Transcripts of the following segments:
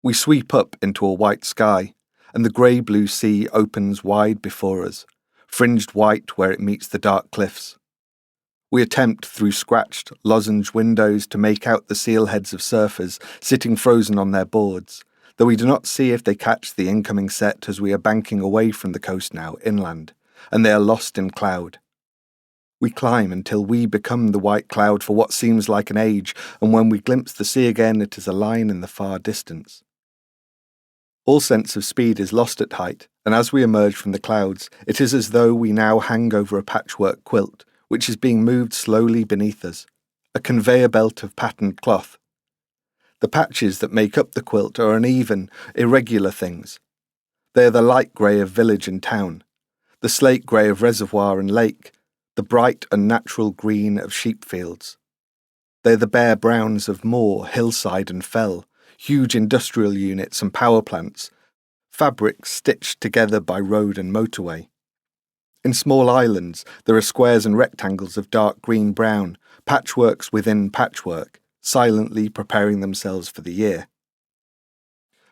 We sweep up into a white sky, and the grey-blue sea opens wide before us, fringed white where it meets the dark cliffs. We attempt through scratched, lozenge windows to make out the seal heads of surfers sitting frozen on their boards, though we do not see if they catch the incoming set as we are banking away from the coast now, inland, and they are lost in cloud. We climb until we become the white cloud for what seems like an age, and when we glimpse the sea again, it is a line in the far distance. All sense of speed is lost at height, and as we emerge from the clouds, it is as though we now hang over a patchwork quilt, which is being moved slowly beneath us, a conveyor belt of patterned cloth. The patches that make up the quilt are uneven, irregular things. They are the light grey of village and town, the slate grey of reservoir and lake, the bright unnatural green of sheep fields. They are the bare browns of moor, hillside and fell, huge industrial units and power plants, fabrics stitched together by road and motorway. In small islands, there are squares and rectangles of dark green-brown, patchworks within patchwork, silently preparing themselves for the year.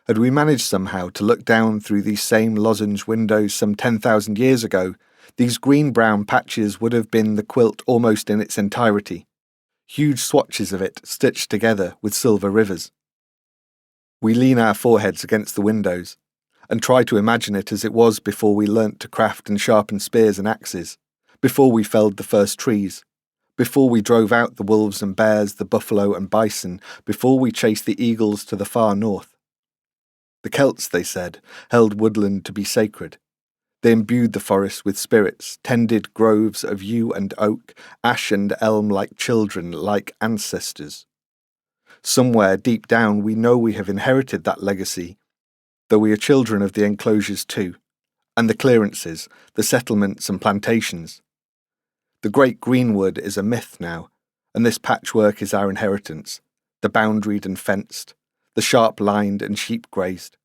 Had we managed somehow to look down through these same lozenge windows some 10,000 years ago, these green-brown patches would have been the quilt almost in its entirety, huge swatches of it stitched together with silver rivers. We lean our foreheads against the windows, and try to imagine it as it was before we learnt to craft and sharpen spears and axes, before we felled the first trees, before we drove out the wolves and bears, the buffalo and bison, before we chased the eagles to the far north. The Celts, they said, held woodland to be sacred. They imbued the forest with spirits, tended groves of yew and oak, ash and elm like children, like ancestors. Somewhere deep down we know we have inherited that legacy, though we are children of the enclosures too, and the clearances, the settlements and plantations. The great greenwood is a myth now, and this patchwork is our inheritance, the boundaried and fenced, the sharp-lined and sheep-grazed.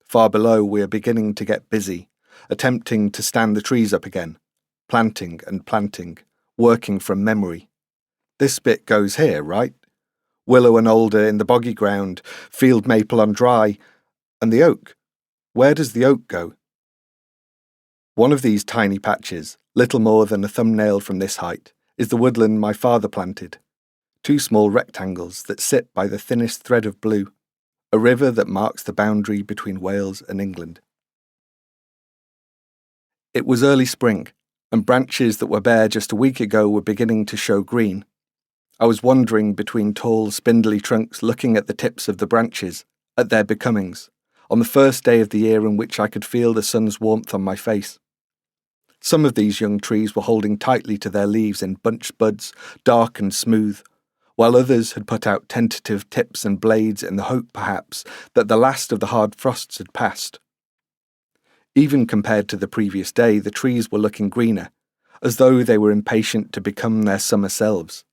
Far below we are beginning to get busy, attempting to stand the trees up again, planting and planting, working from memory. This bit goes here, right? Willow and alder in the boggy ground, field maple on dry, and the oak. Where does the oak go? One of these tiny patches, little more than a thumbnail from this height, is the woodland my father planted. 2 small rectangles that sit by the thinnest thread of blue, a river that marks the boundary between Wales and England. It was early spring, and branches that were bare just a week ago were beginning to show green. I was wandering between tall, spindly trunks, looking at the tips of the branches, at their becomings, on the first day of the year in which I could feel the sun's warmth on my face. Some of these young trees were holding tightly to their leaves in bunched buds, dark and smooth, while others had put out tentative tips and blades in the hope, perhaps, that the last of the hard frosts had passed. Even compared to the previous day, the trees were looking greener, as though they were impatient to become their summer selves.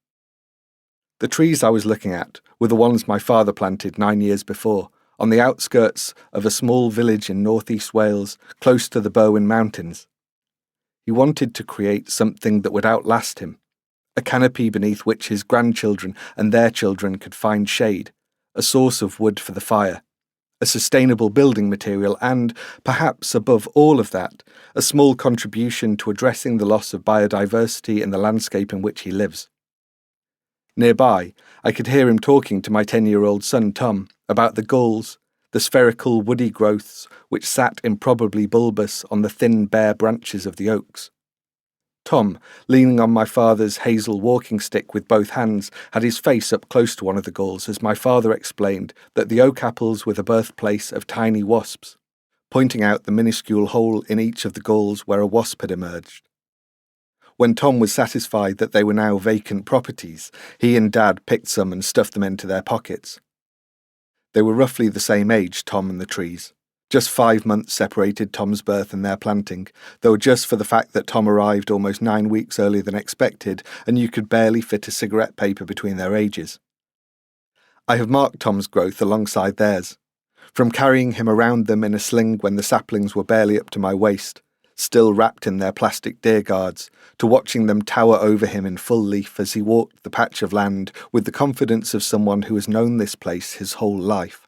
The trees I was looking at were the ones my father planted 9 years before, on the outskirts of a small village in northeast Wales, close to the Berwyn Mountains. He wanted to create something that would outlast him, a canopy beneath which his grandchildren and their children could find shade, a source of wood for the fire, a sustainable building material and, perhaps above all of that, a small contribution to addressing the loss of biodiversity in the landscape in which he lives. Nearby, I could hear him talking to my 10-year-old son Tom about the gulls, the spherical woody growths which sat improbably bulbous on the thin bare branches of the oaks. Tom, leaning on my father's hazel walking stick with both hands, had his face up close to one of the gulls as my father explained that the oak apples were the birthplace of tiny wasps, pointing out the minuscule hole in each of the gulls where a wasp had emerged. When Tom was satisfied that they were now vacant properties, he and Dad picked some and stuffed them into their pockets. They were roughly the same age, Tom and the trees. Just 5 months separated Tom's birth and their planting, though just for the fact that Tom arrived almost 9 weeks earlier than expected, and you could barely fit a cigarette paper between their ages. I have marked Tom's growth alongside theirs, from carrying him around them in a sling when the saplings were barely up to my waist, still wrapped in their plastic deer guards, to watching them tower over him in full leaf as he walked the patch of land with the confidence of someone who has known this place his whole life.